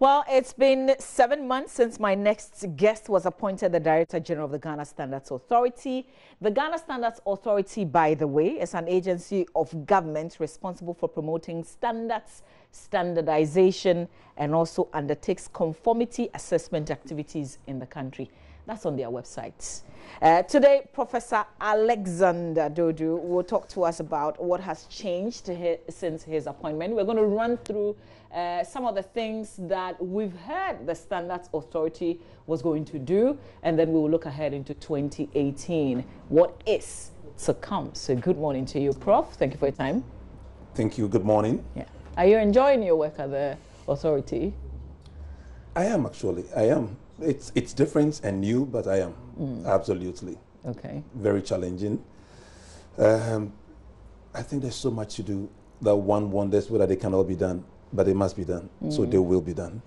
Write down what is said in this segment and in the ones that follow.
Well, it's been 7 months since my next guest was appointed the Director General of the Ghana Standards Authority. The Ghana Standards Authority, by the way, is an agency of government responsible for promoting standards, standardization, and also undertakes conformity assessment activities in the country. That's on their website. Today, Professor Alexander Dodu will talk to us about what has changed since his appointment. We're going to run through some of the things that we've heard the Standards Authority was going to do, and then we will look ahead into 2018. What is to come? So good morning to you, Prof. Thank you for your time. Thank you. Good morning. Yeah. Are you enjoying your work at the authority? I am, actually. I am. It's different and new, but I am. Absolutely. Okay. Very challenging. I think there's so much to do that one wonders whether they can all be done, but they must be done. So they will be done.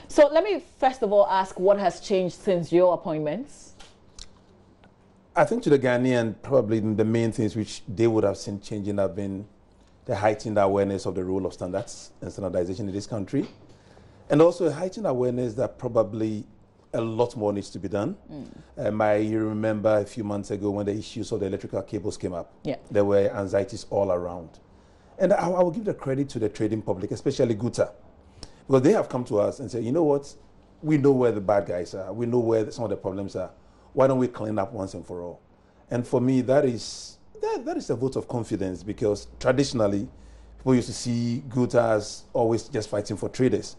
So let me first of all ask what has changed since your appointments? I think to the Ghanaian, probably the main things which they would have seen changing have been the heightened awareness of the role of standards and standardization in this country, and also a heightened awareness that probably a lot more needs to be done. I remember a few months ago when the issues of the electrical cables came up. Yeah. There were anxieties all around. And I will give the credit to the trading public, especially Guta, because they have come to us and said, you know what, we know where the bad guys are. We know where some of the problems are. Why don't we clean up once and for all? And for me, that is a vote of confidence, because traditionally, people used to see Guta as always just fighting for traders.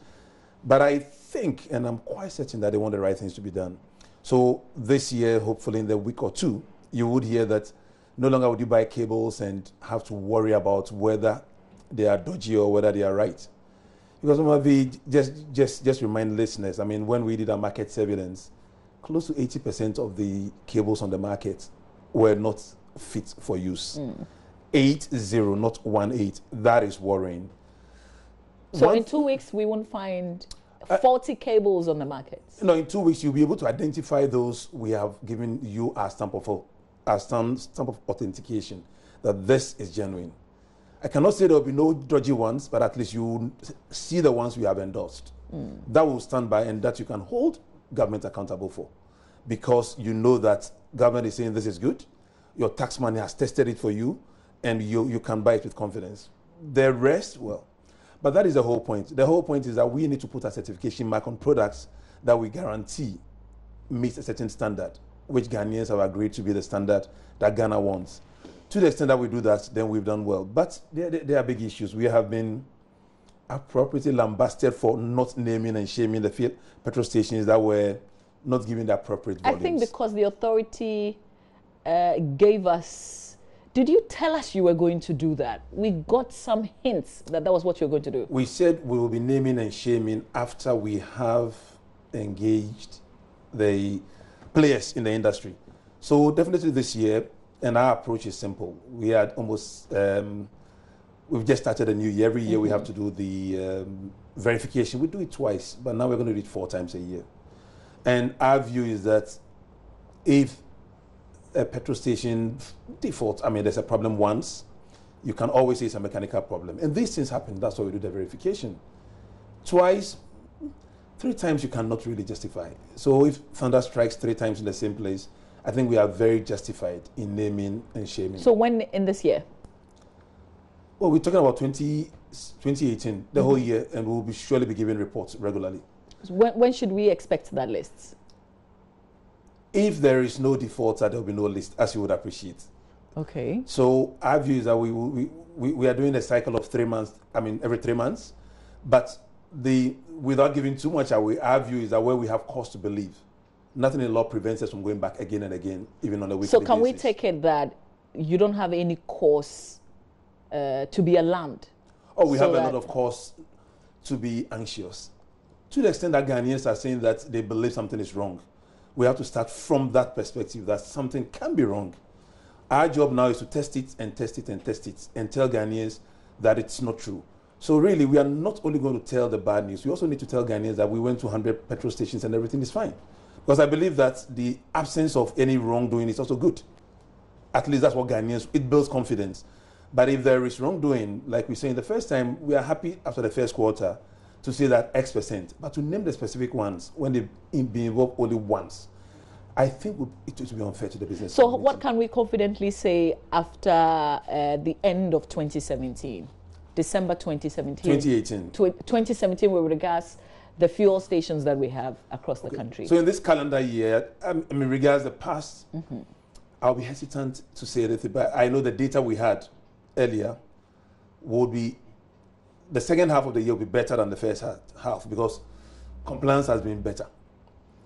But I think, and I'm quite certain that they want the right things to be done. So this year, hopefully in the week or two, you would hear that no longer would you buy cables and have to worry about whether they are dodgy or whether they are right. Because maybe just remind listeners, I mean, when we did our market surveillance, close to 80% of the cables on the market were not fit for use. 80, not 18. That is worrying. So in 2 weeks, we won't find 40 cables on the market? No, in 2 weeks, you'll be able to identify those we have given you our stamp of authentication, that this is genuine. I cannot say there will be no dodgy ones, but at least you see the ones we have endorsed. That will stand by, and that you can hold government accountable for, because you know that government is saying this is good, your tax money has tested it for you, and you can buy it with confidence. The rest, well, but that is the whole point. The whole point is that we need to put a certification mark on products that we guarantee meet a certain standard, which Ghanaians have agreed to be the standard that Ghana wants. To the extent that we do that, then we've done well. But there are big issues. We have been appropriately lambasted for not naming and shaming the petrol stations that were not given the appropriate volumes. I think because the authority gave us... Did you tell us you were going to do that? We got some hints that that was what you were going to do. We said we will be naming and shaming after we have engaged the players in the industry. So definitely this year, and our approach is simple. We had almost, we've just started a new year. Every year we have to do the verification. We do it twice, but now we're going to do it 4 times a year. And our view is that if a petrol station default, I mean, there's a problem once, you can always say it's a mechanical problem. And these things happen, that's why we do the verification. Twice, 3 times you cannot really justify. So if thunder strikes 3 times in the same place, I think we are very justified in naming and shaming. So when in this year? Well, we're talking about 2018, the whole year, and we'll surely be giving reports regularly. When should we expect that list? If there is no default, there will be no list, as you would appreciate. Okay. So our view is that we are doing a cycle of 3 months, I mean, every 3 months. But without giving too much away, our view is that where we have cause to believe, nothing in law prevents us from going back again and again, even on a weekly basis. So can we take it that you don't have any cause to be alarmed? Oh, we have a lot of cause to be anxious. To the extent that Ghanaians are saying that they believe something is wrong, we have to start from that perspective, that something can be wrong. Our job now is to test it and test it and test it and tell Ghanaians that it's not true. So really, we are not only going to tell the bad news, we also need to tell Ghanaians that we went to 100 petrol stations and everything is fine. Because I believe that the absence of any wrongdoing is also good. At least that's what Ghanaians, it builds confidence. But if there is wrongdoing, like we say in the first time, we are happy after the first quarter to say that X%, but to name the specific ones when they be involved only once, I think it would be unfair to the business So community. what can we confidently say after the end of 2017, December 2017? 2018. 2017 with regards the fuel stations that we have across the country. So in this calendar year, in regards the past, I'll be hesitant to say anything, but I know the data we had earlier would be, the second half of the year will be better than the first half because compliance has been better.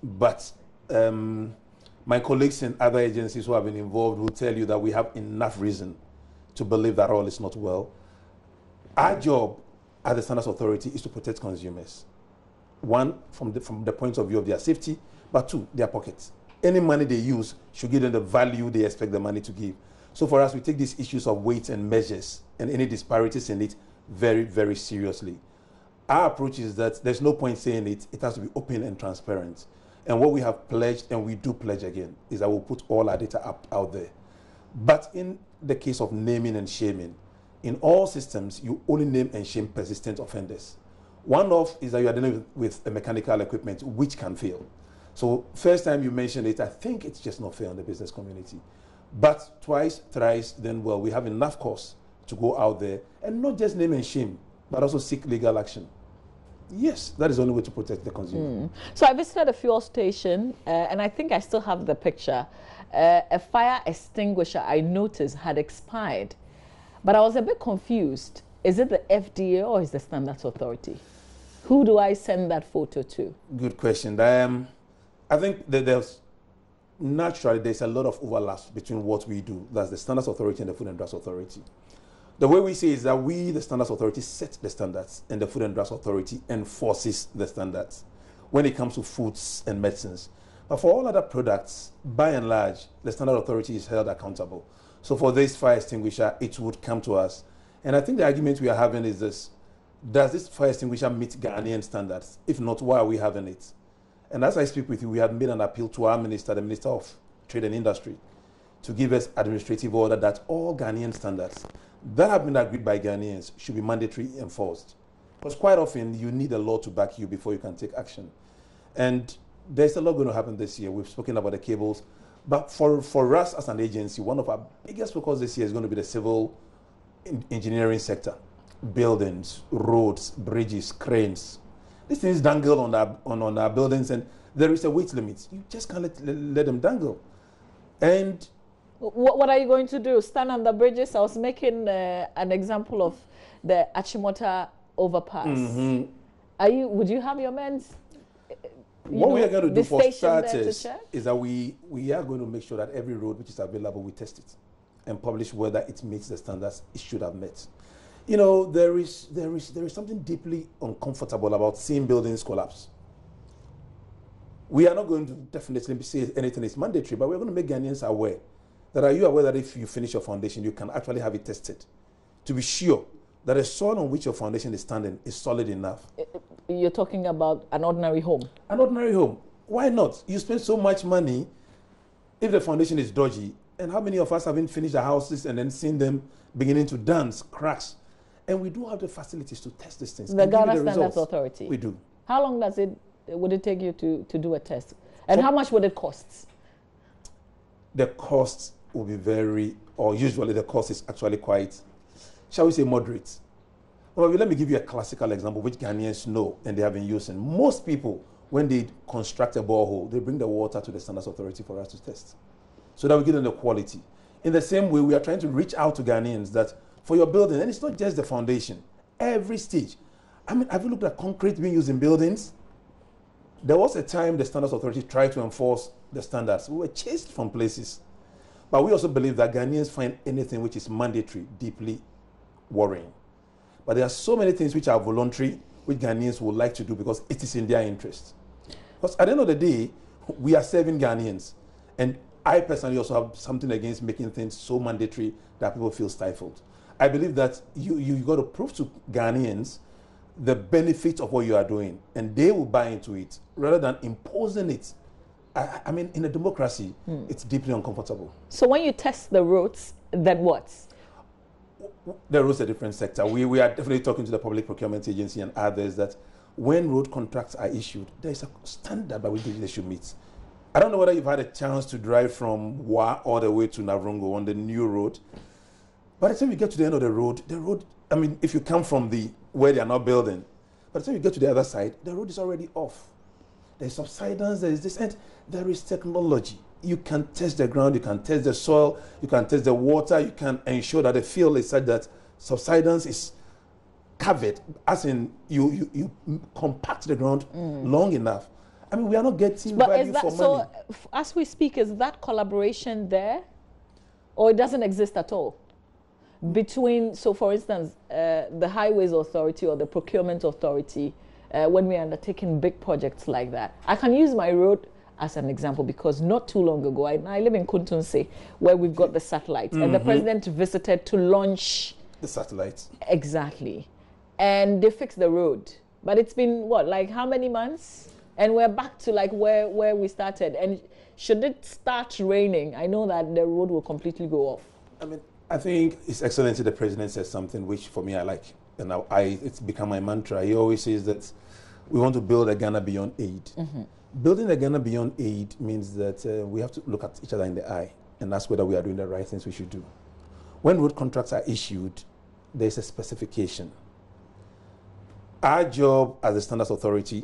But my colleagues in other agencies who have been involved will tell you that we have enough reason to believe that all is not well. Our job as the Standards Authority is to protect consumers. One, from the point of view of their safety, but two, their pockets. Any money they use should give them the value they expect the money to give. So for us, we take these issues of weights and measures and any disparities in it very, very seriously. Our approach is that there's no point saying it. It has to be open and transparent. And what we have pledged, and we do pledge again, is that we'll put all our data out there. But in the case of naming and shaming, in all systems, you only name and shame persistent offenders. One of is that you are dealing with a mechanical equipment which can fail. So first time you mentioned it, I think it's just not fair on the business community. But twice, thrice, then well, we have enough cause to go out there and not just name and shame, but also seek legal action. Yes, that is the only way to protect the consumer. So I visited a fuel station, and I think I still have the picture. A fire extinguisher I noticed had expired, but I was a bit confused. Is it the FDA or is the Standards Authority? Who do I send that photo to? Good question. I think that there's a lot of overlaps between what we do, that's the Standards Authority and the Food and Drugs Authority. The way we say is that we, the Standards Authority, set the standards, and the Food and Drugs Authority enforces the standards when it comes to foods and medicines. But for all other products, by and large, the Standards Authority is held accountable. So for this fire extinguisher, it would come to us. And I think the argument we are having is this: does this fire extinguisher meet Ghanaian standards? If not, why are we having it? And as I speak with you, we have made an appeal to our minister, the Minister of Trade and Industry, to give us administrative order that all Ghanaian standards that have been agreed by Ghanaians should be mandatorily enforced. Because quite often you need a law to back you before you can take action. And there's a lot going to happen this year. We've spoken about the cables. But for us as an agency, one of our biggest focus this year is going to be the civil engineering sector. Buildings, roads, bridges, cranes. These things dangle on our buildings, and there is a weight limit. You just can't let them dangle. And what are you going to do? Stand on the bridges? I was making an example of the Achimota overpass. Would you have your men? What we are going to do for starters is that we are going to make sure that every road which is available, we test it and publish whether it meets the standards it should have met. You know, there is something deeply uncomfortable about seeing buildings collapse. We are not going to definitely say anything is mandatory, but we're going to make Ghanaians aware that are you aware that if you finish your foundation, you can actually have it tested to be sure that the soil on which your foundation is standing is solid enough. You're talking about an ordinary home? An ordinary home. Why not? You spend so much money if the foundation is dodgy. And how many of us haven't finished the houses and then seen them beginning to dance, cracks? And we do have the facilities to test these things. The Ghana Standards Authority? We do. How long would it take you to do a test? And how much would it cost? The cost will be usually the cost is actually quite, shall we say, moderate. Well, let me give you a classical example which Ghanaians know and they have been using. Most people, when they construct a borehole, they bring the water to the Standards Authority for us to test, so that we get them the quality. In the same way, we are trying to reach out to Ghanaians that for your building, and it's not just the foundation, every stage. I mean, have you looked at concrete being used in buildings? There was a time the Standards Authority tried to enforce the standards. We were chased from places. But we also believe that Ghanaians find anything which is mandatory deeply worrying. But there are so many things which are voluntary, which Ghanaians would like to do because it is in their interest. Because at the end of the day, we are serving Ghanaians. And I personally also have something against making things so mandatory that people feel stifled. I believe that you got to prove to Ghanaians the benefit of what you are doing, and they will buy into it rather than imposing it. I mean, in a democracy, it's deeply uncomfortable. So when you test the roads, then what? The roads are a different sector. We are definitely talking to the Public Procurement Agency and others that when road contracts are issued, there is a standard by which they should meet. I don't know whether you've had a chance to drive from Wa all the way to Navrongo on the new road. By the time you get to the end of the road, I mean, if you come from where they are not building, by the time you get to the other side, the road is already off. There's subsidence, there is this, and there is technology. You can test the ground, you can test the soil, you can test the water, you can ensure that the field is such that subsidence is covered, as in you compact the ground long enough. I mean, we are not getting value for money. So, as we speak, is that collaboration there, or it doesn't exist at all? Between, so for instance, the Highways Authority or the Procurement Authority, when we're undertaking big projects like that. I can use my road as an example because not too long ago, I live in Kuntunse, where we've got the satellite, and the president visited to launch the satellite. Exactly. And they fixed the road. But it's been, what, like how many months? And we're back to like where we started. And should it start raining, I know that the road will completely go off. I mean, I think His Excellency the President said something which for me I like. And now it's become my mantra. He always says that we want to build a Ghana beyond aid. Building a Ghana beyond aid means that we have to look at each other in the eye and ask whether we are doing the right things we should do. When road contracts are issued, there's a specification. Our job as the Standards Authority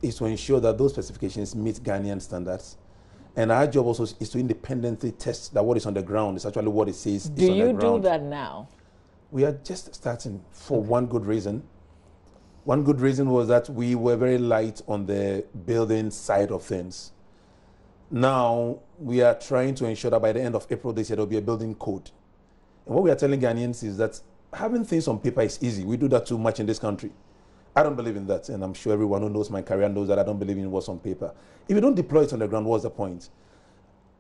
is to ensure that those specifications meet Ghanaian standards. And our job also is to independently test that what is on the ground is actually what it says is on the ground. Do you do that now? We are just starting for one good reason. One good reason was that we were very light on the building side of things. Now, we are trying to ensure that by the end of April this year, there will be a building code. And what we are telling Ghanaians is that having things on paper is easy. We do that too much in this country. I don't believe in that, and I'm sure everyone who knows my career knows that I don't believe in what's on paper. If you don't deploy it on the ground, what's the point?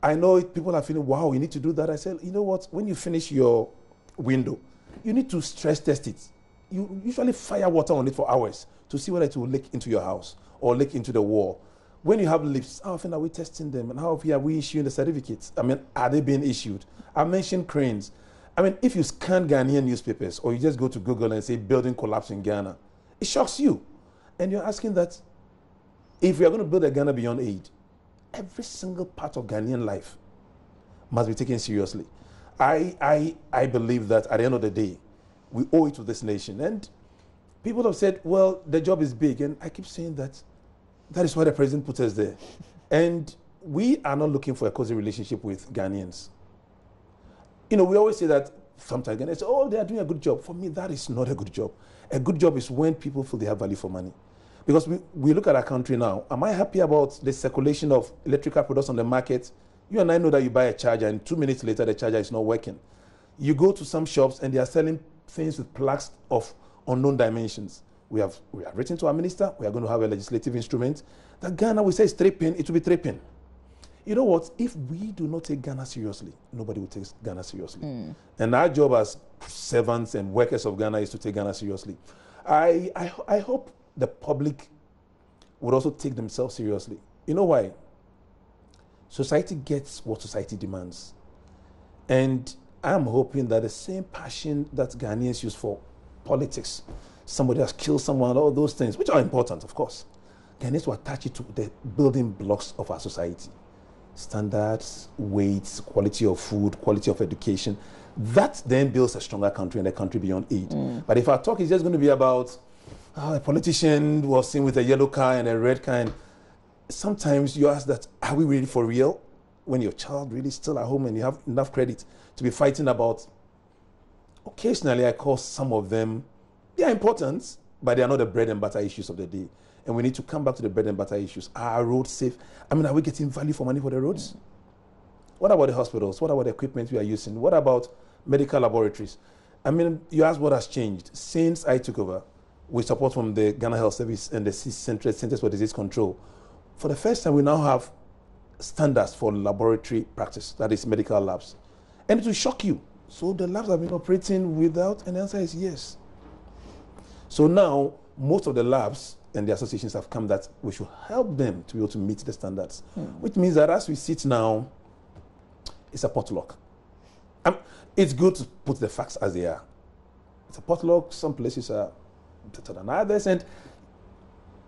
I know people are feeling, wow, you need to do that. I said, you know what? When you finish your window, you need to stress test it. You usually fire water on it for hours to see whether it will leak into your house or leak into the wall. When you have lifts, how often are we testing them? And how often are we issuing the certificates? I mean, are they being issued? I mentioned cranes. I mean, if you scan Ghanaian newspapers or you just go to Google and say building collapse in Ghana, it shocks you. And you're asking that if we are going to build a Ghana beyond aid, every single part of Ghanaian life must be taken seriously. I believe that at the end of the day, we owe it to this nation. And people have said, well, the job is big. And I keep saying that is why the president put us there. And we are not looking for a cozy relationship with Ghanaians. You know, we always say that sometimes Ghanaians say, oh, they are doing a good job. For me, that is not a good job. A good job is when people feel they have value for money. Because we look at our country now. Am I happy about the circulation of electrical products on the market? You and I know that you buy a charger and 2 minutes later the charger is not working. You go to some shops and they are selling things with plaques of unknown dimensions. We have written to our minister. We are going to have a legislative instrument that Ghana, we say, is 3 pin. It will be 3 pin. You know what? If we do not take Ghana seriously, nobody will take Ghana seriously. And our job as servants and workers of Ghana is to take Ghana seriously. I hope the public would also take themselves seriously. You know why? Society gets what society demands. And I'm hoping that the same passion that Ghanaians use for politics, somebody has killed someone, all those things, which are important, of course, Ghanaians will attach it to the building blocks of our society. Standards, weights, quality of food, quality of education. That then builds a stronger country and a country beyond aid. But if our talk is just going to be about a politician was seen with a yellow car and a red car, and sometimes you ask that, are we really for real? When your child really still at home and you have enough credit to be fighting about. Occasionally I call some of them, they are important, but they are not the bread and butter issues of the day. And we need to come back to the bread and butter issues. Are our roads safe? I mean, are we getting value for money for the roads? What about the hospitals? What about the equipment we are using? What about medical laboratories? I mean, you ask what has changed. Since I took over, with support from the Ghana Health Service and the Centers for Disease Control, for the first time we now have standards for laboratory practice, that is medical labs. And it will shock you. So the labs have been operating without, and the answer is yes. So now, most of the labs and the associations have come that we should help them to be able to meet the standards, which means that as we sit now, it's a potluck. It's good to put the facts as they are. It's a potluck. Some places are better than others, and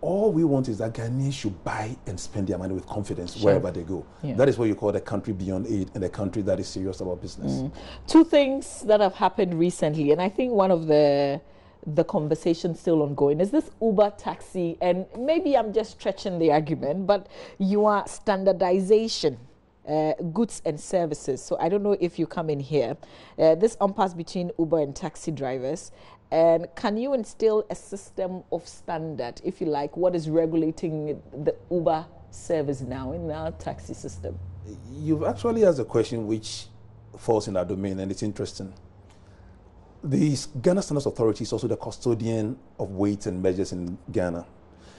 all we want is that Ghanaians should buy and spend their money with confidence wherever they go. Yeah. That is what you call a country beyond aid and a country that is serious about business. Two things that have happened recently, and I think one of the conversation still ongoing is this Uber taxi, and maybe I'm just stretching the argument, but you are standardization. Goods and services. So I don't know if you come in here. This impasse between Uber and taxi drivers. And can you instill a system of standard, if you like, what is regulating the Uber service now in our taxi system? You've actually asked a question which falls in our domain, and it's interesting. The Ghana Standards Authority is also the custodian of weights and measures in Ghana.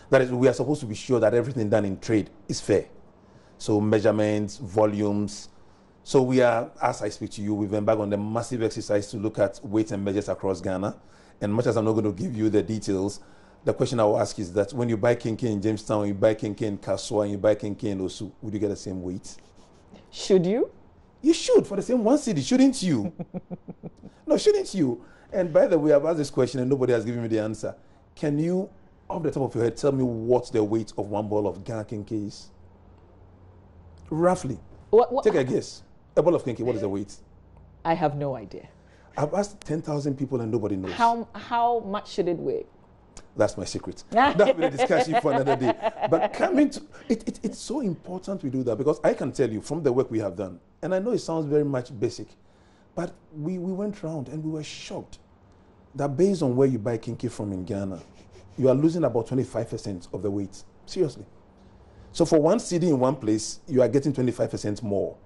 That is, we are supposed to be sure that everything done in trade is fair. So measurements, volumes. So we are, as I speak to you, we've embarked on the massive exercise to look at weights and measures across Ghana. And much as I'm not going to give you the details, the question I will ask is that when you buy Kinki in Jamestown, you buy Kinki in Kaswa, and you buy Kinki in Osu, would you get the same weight? Should you? You should, for the same one city, shouldn't you? No, shouldn't you? And by the way, I've asked this question and nobody has given me the answer. Can you, off the top of your head, tell me what the weight of one ball of Ghana Kinki is? Roughly. What? Take a guess. A ball of Kinki, what is the weight? I have no idea. I've asked 10,000 people and nobody knows. How much should it weigh? That's my secret. That'll be a discussion for another day. But coming to it's so important we do that, because I can tell you from the work we have done, and I know it sounds very much basic, but we went around and we were shocked that based on where you buy Kinki from in Ghana, you are losing about 25% of the weight. Seriously. So for one city in one place, you are getting 25% more.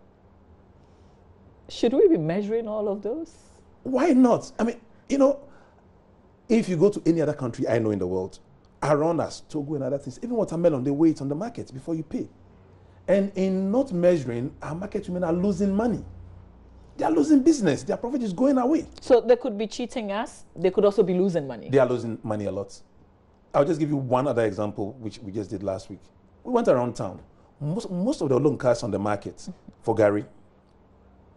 Should we be measuring all of those? Why not? I mean, you know, if you go to any other country I know in the world, around us, Togo and other things, even watermelon, they weigh it on the market before you pay. And in not measuring, our market women are losing money. They are losing business. Their profit is going away. So they could be cheating us. They could also be losing money. They are losing money a lot. I'll just give you one other example, which we just did last week. We went around town. Most of the olonkas on the market for Gary,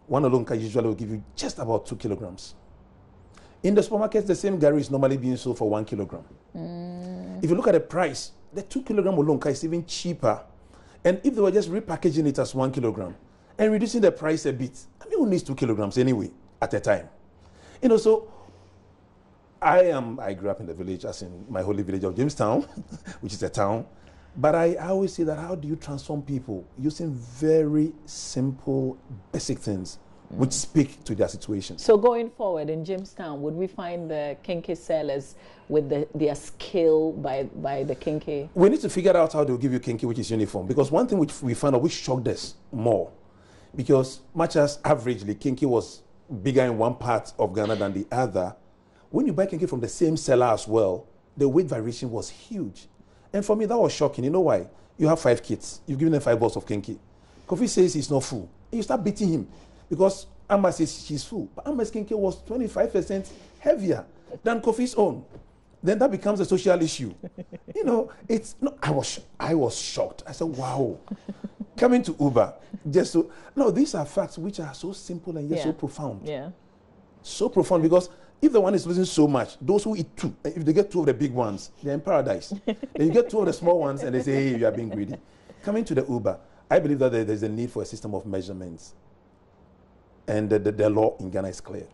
one olonka usually will give you just about 2 kilograms. In the supermarkets, the same Gary is normally being sold for 1 kilogram. If you look at the price, the 2 kilogram olonka is even cheaper. And if they were just repackaging it as 1 kilogram and reducing the price a bit, I mean, who needs 2 kilograms anyway at a time? You know, so I grew up in the village, as in my holy village of Jamestown, which is a town. But I always say that how do you transform people using very simple, basic things which speak to their situation. So going forward in Jamestown, would we find the Kinki sellers with their skill by the Kinki? We need to figure out how they'll give you Kinki which is uniform. Because one thing which we found out which shocked us more, because much as averagely Kinki was bigger in one part of Ghana than the other, when you buy Kinki from the same seller as well, the weight variation was huge. And for me, that was shocking. You know why? You have 5 kids. You've given them 5 balls of Kinki. Kofi says he's not full. And you start beating him because Amma says she's full. But Amma's Kinki was 25% heavier than Kofi's own. Then that becomes a social issue. You know, it's no. I was shocked. I said, "Wow." Coming to Uber, just so no. These are facts which are so simple and yet so profound. Yeah. So profound because if the one is losing so much, those who eat 2, if they get 2 of the big ones, they're in paradise. Then you get 2 of the small ones and they say, hey, you are being greedy. Coming to the Uber, I believe that there's a need for a system of measurements. And the law in Ghana is clear.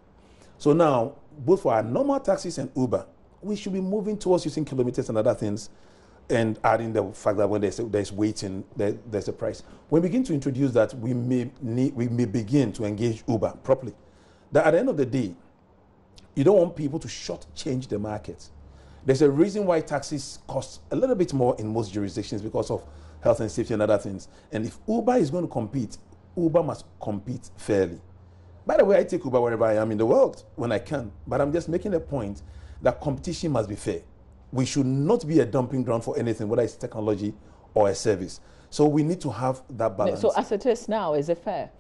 So now, both for our normal taxis and Uber, we should be moving towards using kilometers and other things and adding the fact that when there's waiting, there's a price. When we begin to introduce that, we may begin to engage Uber properly. That at the end of the day, you don't want people to shortchange the market. There's a reason why taxis cost a little bit more in most jurisdictions because of health and safety and other things. And if Uber is going to compete, Uber must compete fairly. By the way, I take Uber wherever I am in the world when I can. But I'm just making a point that competition must be fair. We should not be a dumping ground for anything, whether it's technology or a service. So we need to have that balance. So as it is now, is it fair?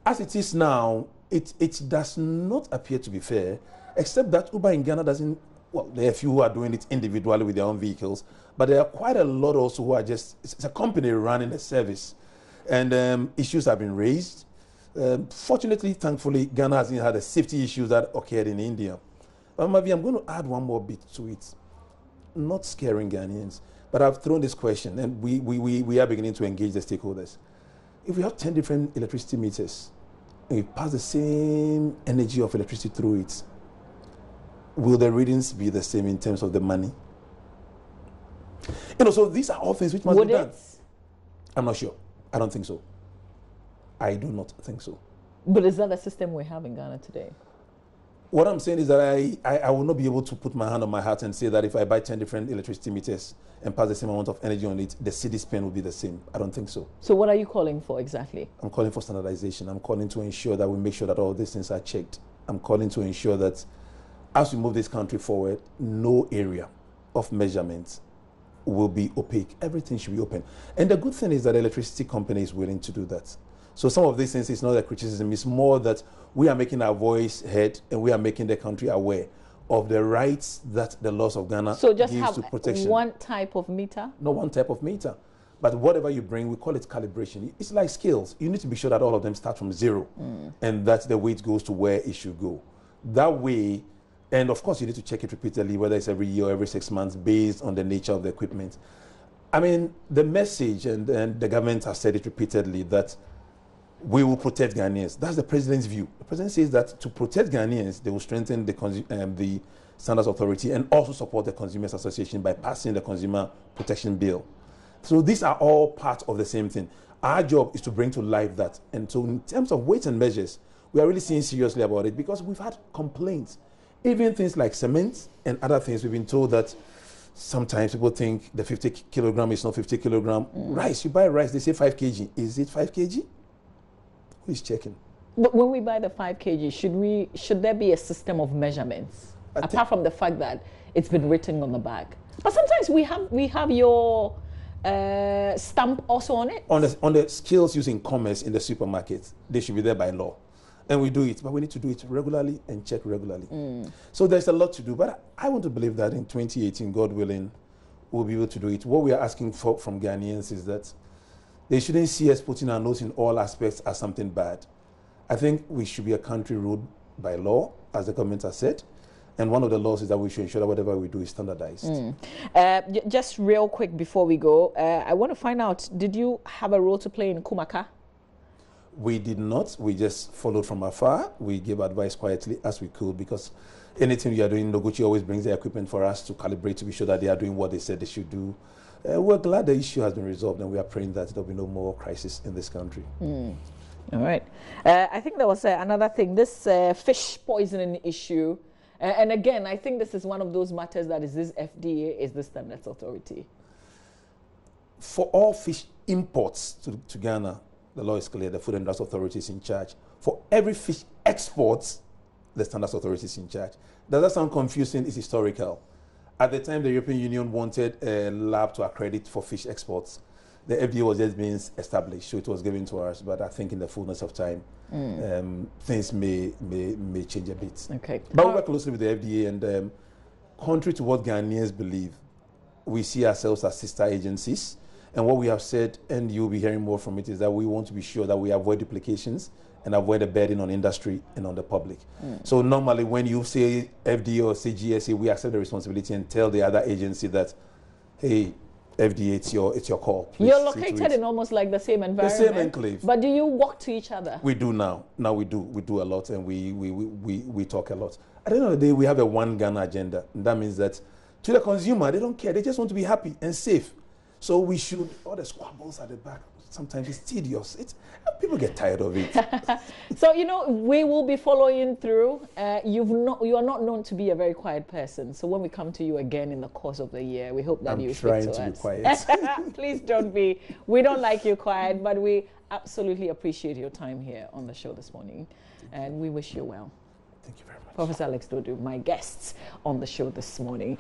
As it is now, it does not appear to be fair, except that Uber in Ghana doesn't, well, there are a few who are doing it individually with their own vehicles, but there are quite a lot also who are just, it's a company running a service. And issues have been raised. Fortunately, thankfully, Ghana hasn't had the safety issues that occurred in India. But Mavi, I'm going to add one more bit to it. Not scaring Ghanaians. But I've thrown this question, and we are beginning to engage the stakeholders. If we have 10 different electricity meters, and we pass the same energy of electricity through it, will the readings be the same in terms of the money? So these are all things which must be done. I'm not sure. I don't think so. I do not think so. But is that a system we have in Ghana today? What I'm saying is that I will not be able to put my hand on my heart and say that if I buy 10 different electricity meters and pass the same amount of energy on it, the city spend will be the same. I don't think so. So what are you calling for exactly? I'm calling for standardization. I'm calling to ensure that we make sure that all these things are checked. I'm calling to ensure that as we move this country forward, no area of measurement will be opaque. Everything should be open. And the good thing is that the electricity company is willing to do that. So some of these things is not a criticism. It's more that we are making our voice heard and we are making the country aware of the rights that the laws of Ghana gives to protection. One type of meter? No, one type of meter. But whatever you bring, we call it calibration. It's like scales. You need to be sure that all of them start from zero and that the weight goes to where it should go. That way, and of course you need to check it repeatedly, whether it's every year or every 6 months, based on the nature of the equipment. I mean, the message, and the government has said it repeatedly, that we will protect Ghanaians. That's the president's view. The president says that to protect Ghanaians, they will strengthen the Standards Authority and also support the Consumers Association by passing the Consumer Protection Bill. So these are all part of the same thing. Our job is to bring to life that. And so in terms of weights and measures, we are really seeing seriously about it because we've had complaints. Even things like cement and other things, we've been told that sometimes people think the 50 kilogram is not 50 kilogram. Rice, you buy rice, they say 5 kg. Is it 5 kg? Who is checking? But when we buy the 5 kg, should there be a system of measurements? Apart from the fact that it's been written on the bag. But sometimes we have your stamp also on it. On the scales used in commerce in the supermarket, they should be there by law. And we do it, but we need to do it regularly and check regularly. So there's a lot to do, but I want to believe that in 2018, God willing, we'll be able to do it. What we are asking for from Ghanaians is that they shouldn't see us putting our nose in all aspects as something bad. I think we should be a country ruled by law, as the government has said. And one of the laws is that we should ensure that whatever we do is standardized. Just real quick before we go, I want to find out, did you have a role to play in Kumaka? We did not. We just followed from afar. We gave advice quietly as we could because anything you are doing, Noguchi always brings the equipment for us to calibrate to be sure that they are doing what they said they should do. We're glad the issue has been resolved and we are praying that there will be no more crisis in this country. All right. I think there was another thing, this fish poisoning issue. And again, I think this is one of those matters that is this FDA, is the Standards Authority. For all fish imports to Ghana, the law is clear, the Food and Drugs Authority is in charge. For every fish exports, the Standards Authority is in charge. Does that sound confusing? It's historical. At the time the European Union wanted a lab to accredit for fish exports, the FDA was just being established, so it was given to us. But I think in the fullness of time, things may change a bit. Okay. But we work closely with the FDA, and contrary to what Ghanaians believe, we see ourselves as sister agencies. And what we have said, and you'll be hearing more from it, is that we want to be sure that we avoid duplications and avoid the burden on industry and on the public. So normally when you say FDA or say GSA, we accept the responsibility and tell the other agency that, hey, FDA, it's your call. Please. You're located in almost like the same environment. The same enclave. But do you walk to each other? We do now. Now we do. We do a lot and we talk a lot. At the end of the day, we have a one Ghana agenda. And that means that to the consumer, they don't care. They just want to be happy and safe. So we should, all the squabbles at the back, sometimes it's tedious. People get tired of it. So, we will be following through. You are not known to be a very quiet person. So when we come to you again in the course of the year, we hope that you speak to us. I'm trying to be quiet. Please don't be. We don't like you quiet, but we absolutely appreciate your time here on the show this morning. And we wish you well. Thank you very much. Professor Alex Dodu, my guests on the show this morning.